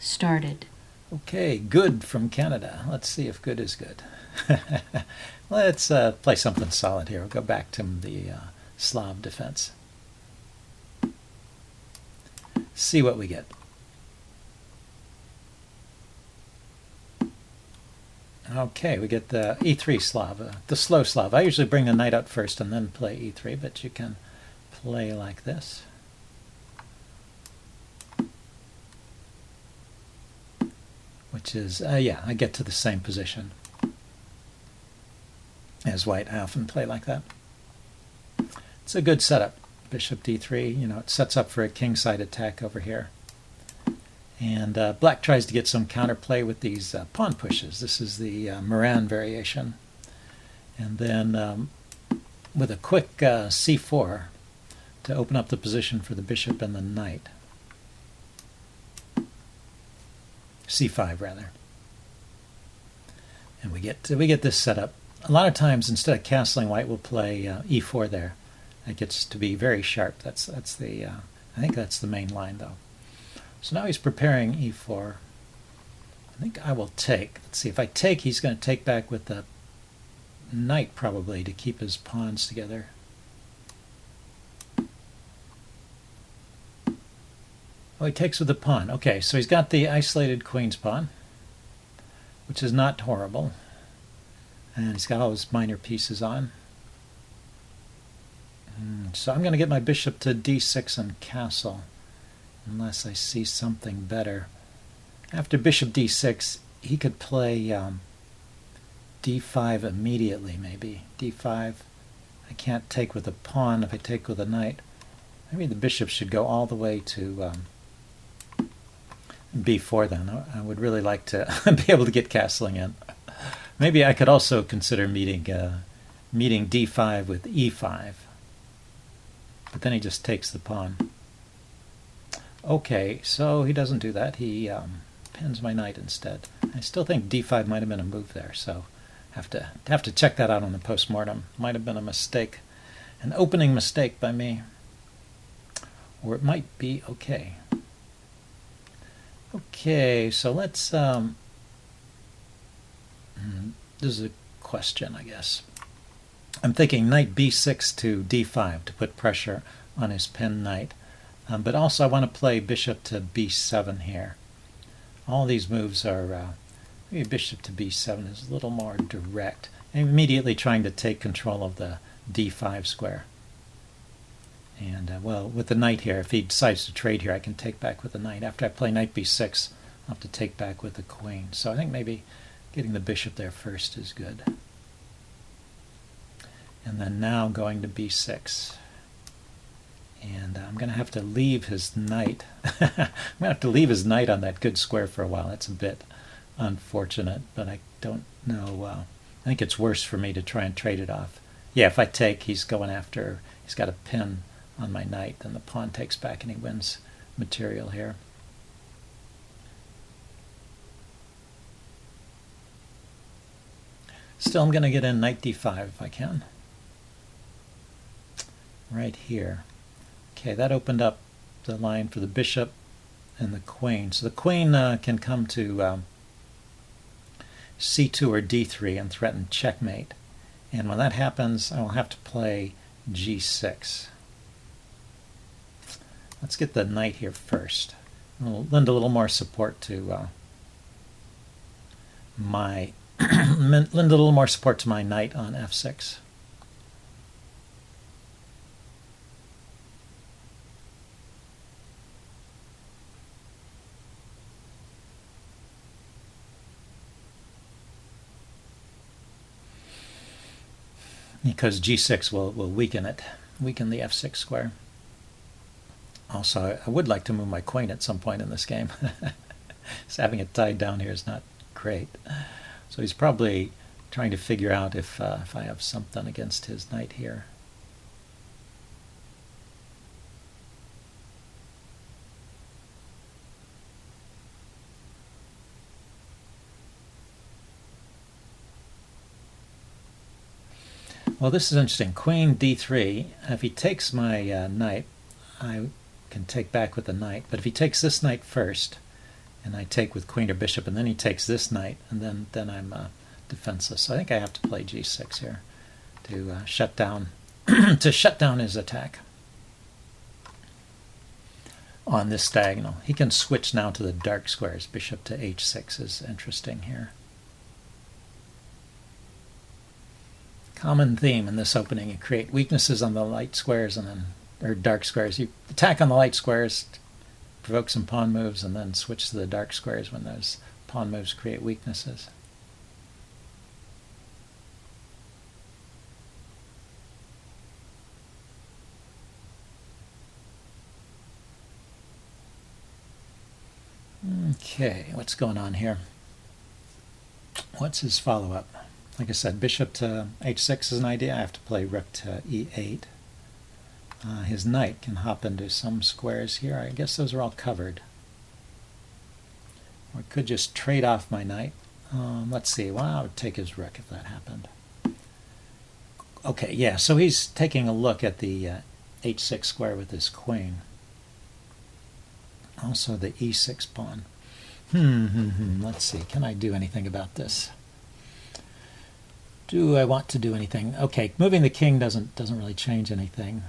started. Okay, good from Canada. Let's see if good is good. Let's play something solid here. We'll go back to the Slav defense. See what we get. Okay, we get the e3 Slav, the slow Slav. I usually bring the knight out first and then play e3, but you can play like this. Which is, yeah, I get to the same position as white. I often play like that. It's a good setup. Bishop d3, you know, it sets up for a kingside attack over here. And black tries to get some counterplay with these pawn pushes. This is the Meran variation. And then with a quick c4 to open up the position for the bishop and the knight. c5 rather. And we get this setup. A lot of times instead of castling, white will play e4 there. That gets to be very sharp. That's the I think that's the main line though. So now he's preparing e4. I think I will take. Let's see, if I take, he's going to take back with the knight probably to keep his pawns together. Oh, he takes with the pawn. Okay, so he's got the isolated queen's pawn, which is not horrible. And he's got all his minor pieces on. So I'm going to get my bishop to d6 and castle, unless I see something better. After bishop d6, he could play d5 immediately, maybe. d5. I can't take with a pawn if I take with a knight. Maybe the bishop should go all the way to b4 then. I would really like to be able to get castling in. Maybe I could also consider meeting d5 with e5. But then he just takes the pawn. Okay, so he doesn't do that. He pins my knight instead. I still think d5 might have been a move there, so have to check that out on the post-mortem. Might have been a mistake, an opening mistake by me, or it might be okay. Okay, so let's. This is a question, I guess. I'm thinking knight b6 to d5 to put pressure on his pinned knight. But also I want to play bishop to b7 here. All these moves are, maybe bishop to b7 is a little more direct. I'm immediately trying to take control of the d5 square. And, well, with the knight here, if he decides to trade here, I can take back with the knight. After I play knight b6, I'll have to take back with the queen. So I think maybe getting the bishop there first is good. And then now going to b6. And I'm going to have to leave his knight. I'm going to have to leave his knight on that good square for a while. That's a bit unfortunate, but I don't know. I think it's worse for me to try and trade it off. Yeah, if I take, he's going after, he's got a pin on my knight, then the pawn takes back and he wins material here. Still, I'm going to get in knight d5 if I can. Right here. Okay, that opened up the line for the bishop and the queen. So the queen can come to c2 or d3 and threaten checkmate. And when that happens, I will have to play g6. Let's get the knight here first. I'll lend a little more support to my lend a little more support to my knight on f6. Because g6 will weaken it, weaken the f6 square. Also, I would like to move my queen at some point in this game. So having it tied down here is not great. So he's probably trying to figure out if I have something against his knight here. Well, this is interesting. Queen d3. If he takes my knight, I can take back with the knight. But if he takes this knight first, and I take with queen or bishop, and then he takes this knight, and then I'm defenseless. So I think I have to play g6 here to shut down to shut down his attack on this diagonal. He can switch now to the dark squares. Bishop to h6 is interesting here. Common theme in this opening: you create weaknesses on the light squares and then, or dark squares. You attack on the light squares, provoke some pawn moves, and then switch to the dark squares when those pawn moves create weaknesses. Okay, what's going on here? What's his follow-up? Like I said, bishop to h6 is an idea. I have to play rook to e8. His knight can hop into some squares here. I guess those are all covered. Or I could just trade off my knight. Let's see. Well, I would take his rook if that happened. Okay, yeah, so he's taking a look at the h6 square with his queen. Also the e6 pawn. Let's see. Can I do anything about this? Do I want to do anything? Okay, moving the king doesn't really change anything.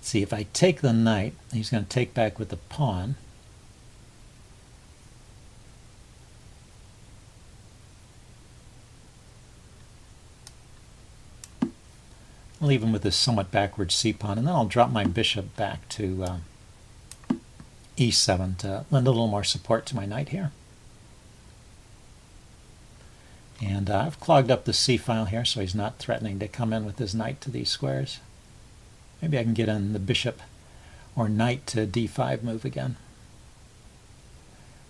See, if I take the knight, he's going to take back with the pawn. I'll leave him with this somewhat backward c-pawn, and then I'll drop my bishop back to e7 to lend a little more support to my knight here. And I've clogged up the c-file here, so he's not threatening to come in with his knight to these squares. Maybe I can get in the bishop or knight to d5 move again.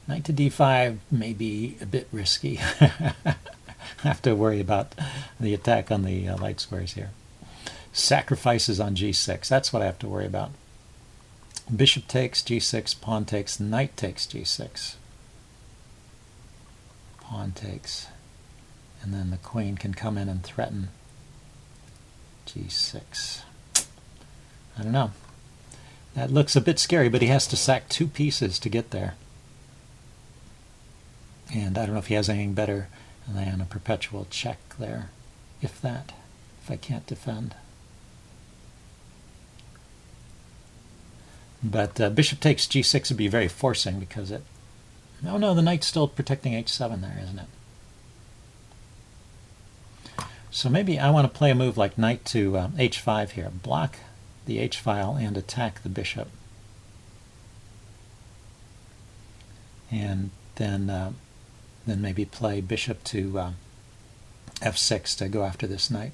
Knight to d5 may be a bit risky. I have to worry about the attack on the light squares here. Sacrifices on g6, that's what I have to worry about. Bishop takes g6, pawn takes, knight takes g6. Pawn takes. And then the queen can come in and threaten g6. I don't know. That looks a bit scary, but he has to sack 2 pieces to get there. And I don't know if he has anything better than a perpetual check there, if I can't defend. But bishop takes g6 would be very forcing because it... Oh no, the knight's still protecting h7 there, isn't it? So maybe I want to play a move like knight to h5 here. Block the h-file and attack the bishop. And then maybe play bishop to f6 to go after this knight.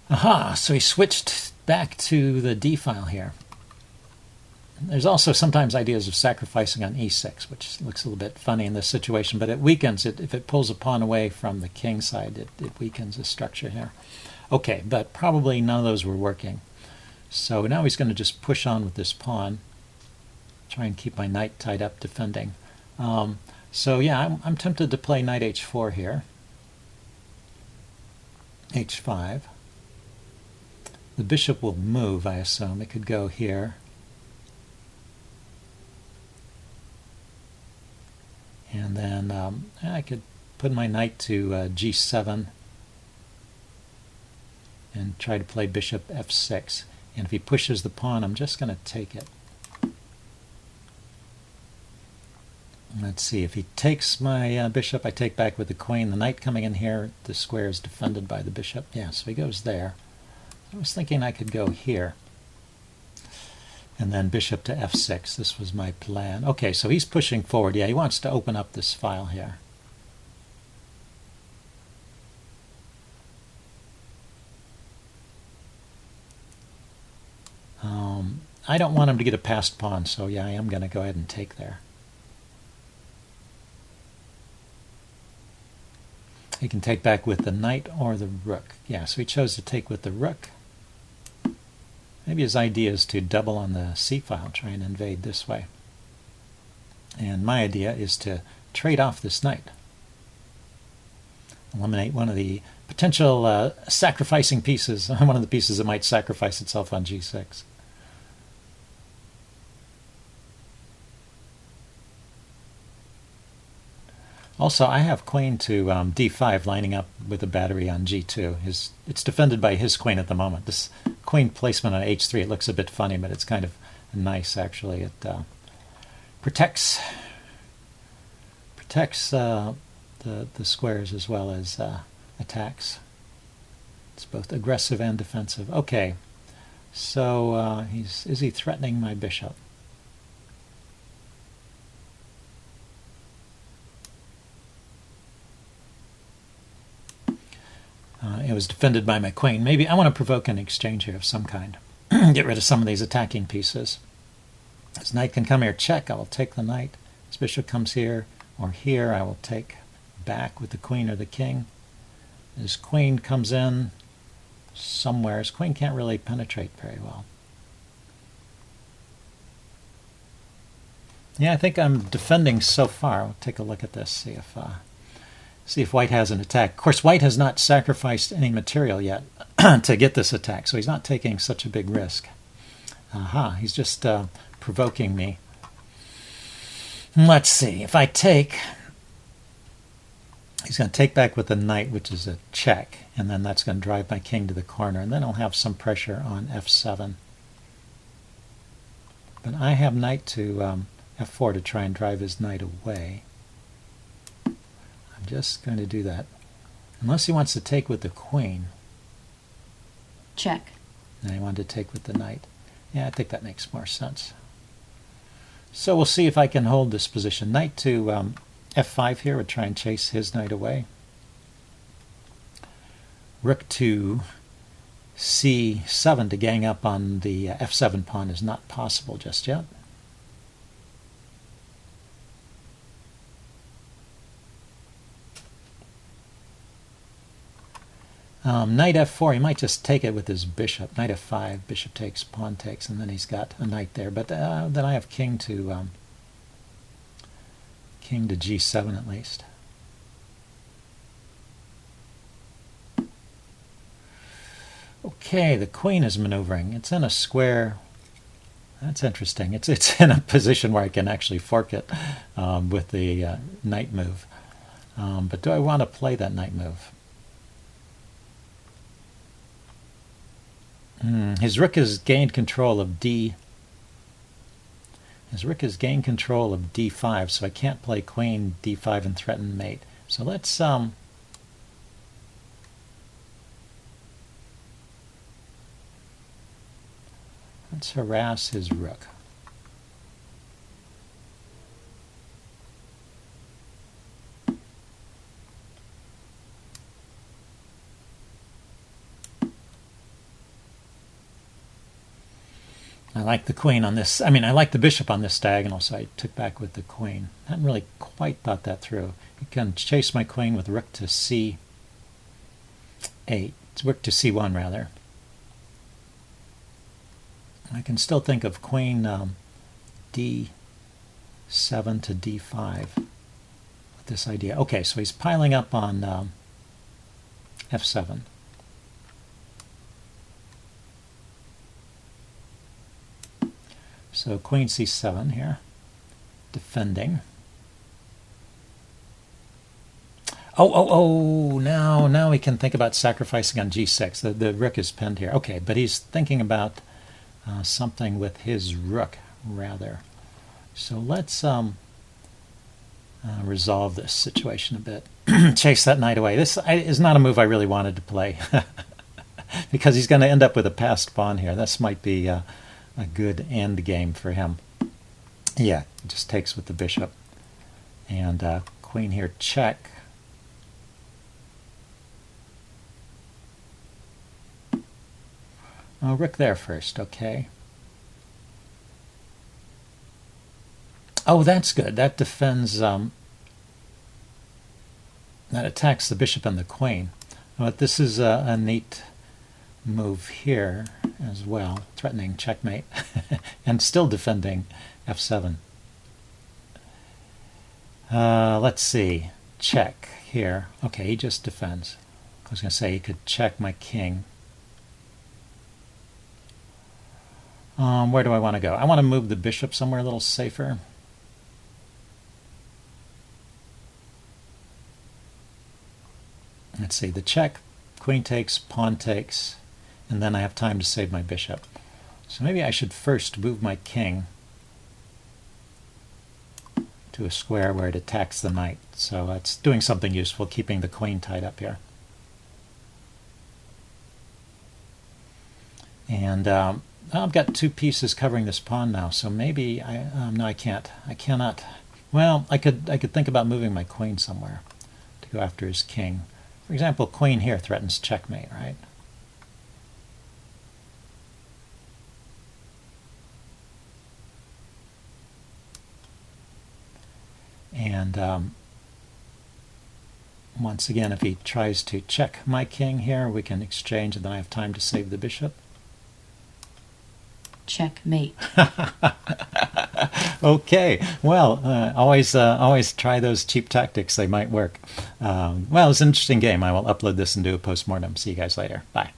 Aha! So he switched back to the d-file here. There's also sometimes ideas of sacrificing on e6, which looks a little bit funny in this situation, but it weakens it. If it pulls a pawn away from the king side, it weakens the structure here. Okay, but probably none of those were working. So now he's going to just push on with this pawn, try and keep my knight tied up defending. So yeah, I'm tempted to play knight h4 here. h5. The bishop will move, I assume. It could go here. And then I could put my knight to g7 and try to play bishop f6. And if he pushes the pawn, I'm just going to take it. Let's see, if he takes my bishop, I take back with the queen. The knight coming in here, the square is defended by the bishop. Yeah, so he goes there. I was thinking I could go here. And then bishop to f6. This was my plan. Okay, so he's pushing forward. Yeah, he wants to open up this file here. I don't want him to get a passed pawn, so yeah, I am going to go ahead and take there. He can take back with the knight or the rook. Yeah, so he chose to take with the rook. Maybe his idea is to double on the c-file, try and invade this way. And my idea is to trade off this knight. Eliminate one of the potential sacrificing pieces. One of the pieces that might sacrifice itself on g6. Also, I have queen to d5 lining up with a battery on g2. It's defended by his queen at the moment. This queen placement on h3, it looks a bit funny, but it's kind of nice, actually. It protects the squares as well as attacks. It's both aggressive and defensive. Okay, so is he threatening my bishop? It was defended by my queen. Maybe I want to provoke an exchange here of some kind. Get rid of some of these attacking pieces. His knight can come here, check. I will take the knight. His bishop comes here or here. I will take back with the queen or the king. His queen comes in somewhere. His queen can't really penetrate very well. Yeah, I think I'm defending so far. We'll take a look at this, see if white has an attack. Of course, white has not sacrificed any material yet to get this attack, so he's not taking such a big risk. Aha, he's just provoking me. Let's see, if I take, he's going to take back with the knight, which is a check, and then that's going to drive my king to the corner, and then I'll have some pressure on f7. But I have knight to f4 to try and drive his knight away. I'm just going to do that. Unless he wants to take with the queen. Check. And he wanted to take with the knight. Yeah, I think that makes more sense. So we'll see if I can hold this position. Knight to f5 here would try and chase his knight away. Rook to c7 to gang up on the f7 pawn is not possible just yet. Knight f4, he might just take it with his bishop. Knight f5, bishop takes, pawn takes, and then he's got a knight there. But then I have king to g7 at least. Okay, the queen is maneuvering. It's in a square. That's interesting. It's in a position where I can actually fork it with the knight move. But do I want to play that knight move? His rook has gained control of His rook has gained control of d5, so I can't play queen d5 and threaten mate. So let's harass his rook. I like the queen on this. I like the bishop on this diagonal, so I took back with the queen. I hadn't really quite thought that through. You can chase my queen with rook to c8. It's rook to c1, rather. I can still think of queen d7 to d5 with this idea. Okay, so he's piling up on f7. So queen c7 here, defending. Oh, now we can think about sacrificing on g6. The rook is pinned here. Okay, but he's thinking about something with his rook, rather. So let's resolve this situation a bit. Chase that knight away. This is not a move I really wanted to play because he's going to end up with a passed pawn here. This might be a good end game for him. Yeah, just takes with the bishop. And queen here, check. Oh, rook there first, okay. Oh, that's good. That defends, that attacks the bishop and the queen. But this is a neat move here as well, threatening checkmate, and still defending f7. Let's see, check here. Okay, he just defends. I was going to say he could check my king. Where do I want to go? I want to move the bishop somewhere a little safer. Let's see, the check, queen takes, pawn takes, and then I have time to save my bishop. So maybe I should first move my king to a square where it attacks the knight. So it's doing something useful, keeping the queen tied up here. And I've got two pieces covering this pawn now, so maybe no, I can't. I cannot. Well, I could think about moving my queen somewhere to go after his king. For example, queen here threatens checkmate, right? And once again, if he tries to check my king here, we can exchange, and then I have time to save the bishop. Checkmate. Okay, well, always try those cheap tactics. They might work. Well, it's an interesting game. I will upload this and do a post-mortem. See you guys later. Bye.